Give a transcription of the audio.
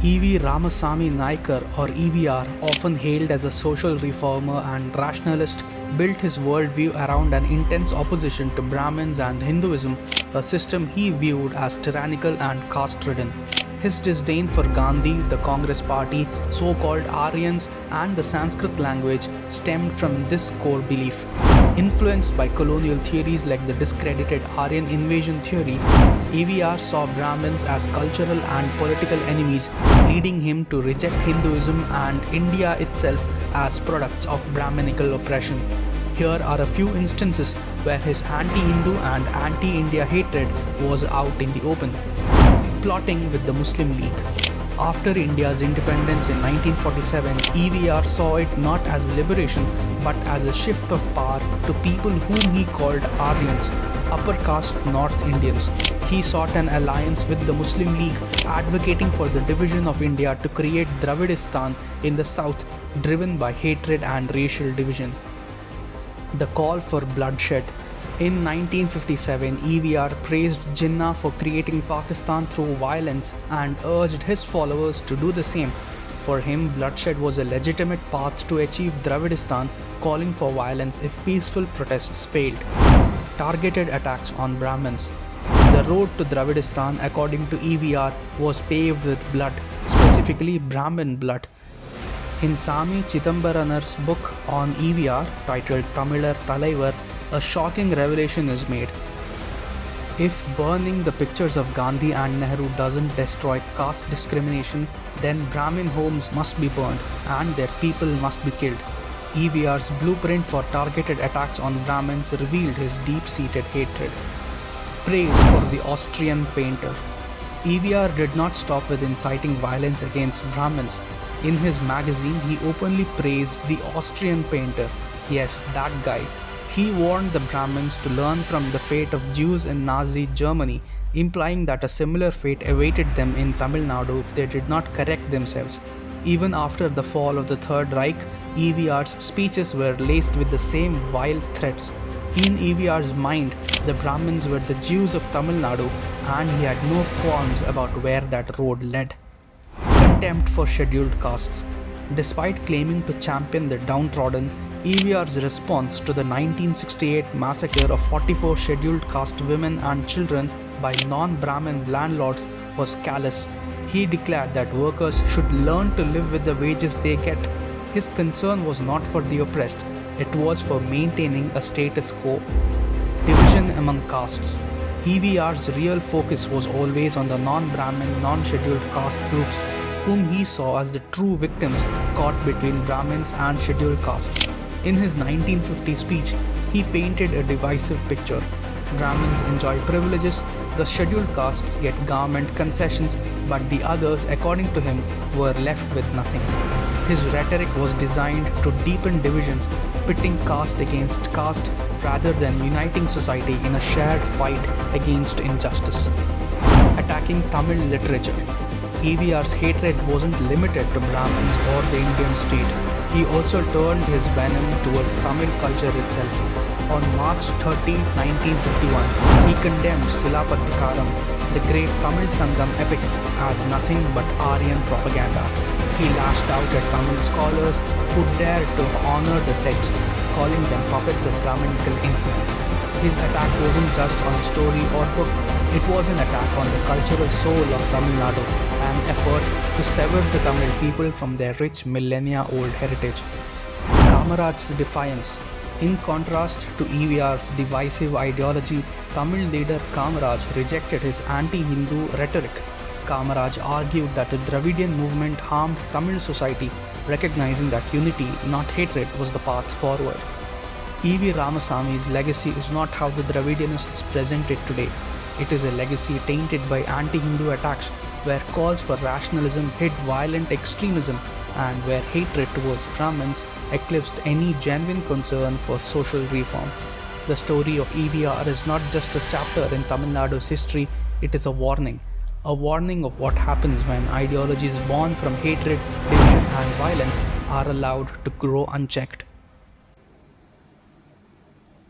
E.V. Ramasamy Naikar, or EVR, often hailed as a social reformer and rationalist, built his worldview around an intense opposition to Brahmins and Hinduism, a system he viewed as tyrannical and caste-ridden. His disdain for Gandhi, the Congress party, so-called Aryans, and the Sanskrit language stemmed from this core belief. Influenced by colonial theories like the discredited Aryan invasion theory, EVR saw Brahmins as cultural and political enemies, leading him to reject Hinduism and India itself as products of Brahminical oppression. Here are a few instances where his anti-Hindu and anti-India hatred was out in the open. Plotting with the Muslim League. After India's independence in 1947, EVR saw it not as liberation but as a shift of power to people whom he called Aryans, upper caste North Indians. He sought an alliance with the Muslim League, advocating for the division of India to create Dravidistan in the south, driven by hatred and racial division. The call for bloodshed. In 1957, EVR praised Jinnah for creating Pakistan through violence and urged his followers to do the same. For him, bloodshed was a legitimate path to achieve Dravidistan, calling for violence if peaceful protests failed. Targeted attacks on Brahmins. The road to Dravidistan, according to EVR, was paved with blood, specifically Brahman blood. In Sami Chidambaranar's book on EVR, titled Tamilar Talaivar, a shocking revelation is made. If burning the pictures of Gandhi and Nehru doesn't destroy caste discrimination, then Brahmin homes must be burned and their people must be killed. EVR's blueprint for targeted attacks on Brahmins revealed his deep-seated hatred. Praise for the Austrian Painter. EVR did not stop with inciting violence against Brahmins. In his magazine, he openly praised the Austrian Painter. Yes, that guy. He warned the Brahmins to learn from the fate of Jews in Nazi Germany, implying that a similar fate awaited them in Tamil Nadu if they did not correct themselves. Even after the fall of the Third Reich, EVR's speeches were laced with the same vile threats. In EVR's mind, the Brahmins were the Jews of Tamil Nadu, and he had no qualms about where that road led. Contempt for scheduled castes. Despite claiming to champion the downtrodden, EVR's response to the 1968 massacre of 44 scheduled caste women and children by non-Brahmin landlords was callous. He declared that workers should learn to live with the wages they get. His concern was not for the oppressed, it was for maintaining a status quo. Division among castes. EVR's real focus was always on the non-Brahmin, non-scheduled caste groups, whom he saw as the true victims caught between Brahmins and scheduled castes. In his 1950 speech, he painted a divisive picture. Brahmins enjoy privileges, the scheduled castes get government concessions, but the others, according to him, were left with nothing. His rhetoric was designed to deepen divisions, pitting caste against caste rather than uniting society in a shared fight against injustice. Attacking Tamil literature. EVR's hatred wasn't limited to Brahmins or the Indian state. He also turned his venom towards Tamil culture itself. On March 30, 1951, he condemned Silapattikaram, the great Tamil Sangam epic, as nothing but Aryan propaganda. He lashed out at Tamil scholars who dared to honor the text, calling them puppets of Brahminical influence. His attack wasn't just on a story or book, it was an attack on the cultural soul of Tamil Nadu, an effort to sever the Tamil people from their rich millennia-old heritage. Kamaraj's defiance. In contrast to EVR's divisive ideology, Tamil leader Kamaraj rejected his anti-Hindu rhetoric. Kamaraj argued that the Dravidian movement harmed Tamil society, recognizing that unity, not hatred, was the path forward. E.V. Ramasamy's legacy is not how the Dravidianists present it today. It is a legacy tainted by anti-Hindu attacks, where calls for rationalism hid violent extremism, and where hatred towards Brahmins eclipsed any genuine concern for social reform. The story of EVR is not just a chapter in Tamil Nadu's history, it is a warning of what happens when ideologies born from hatred, division and violence are allowed to grow unchecked.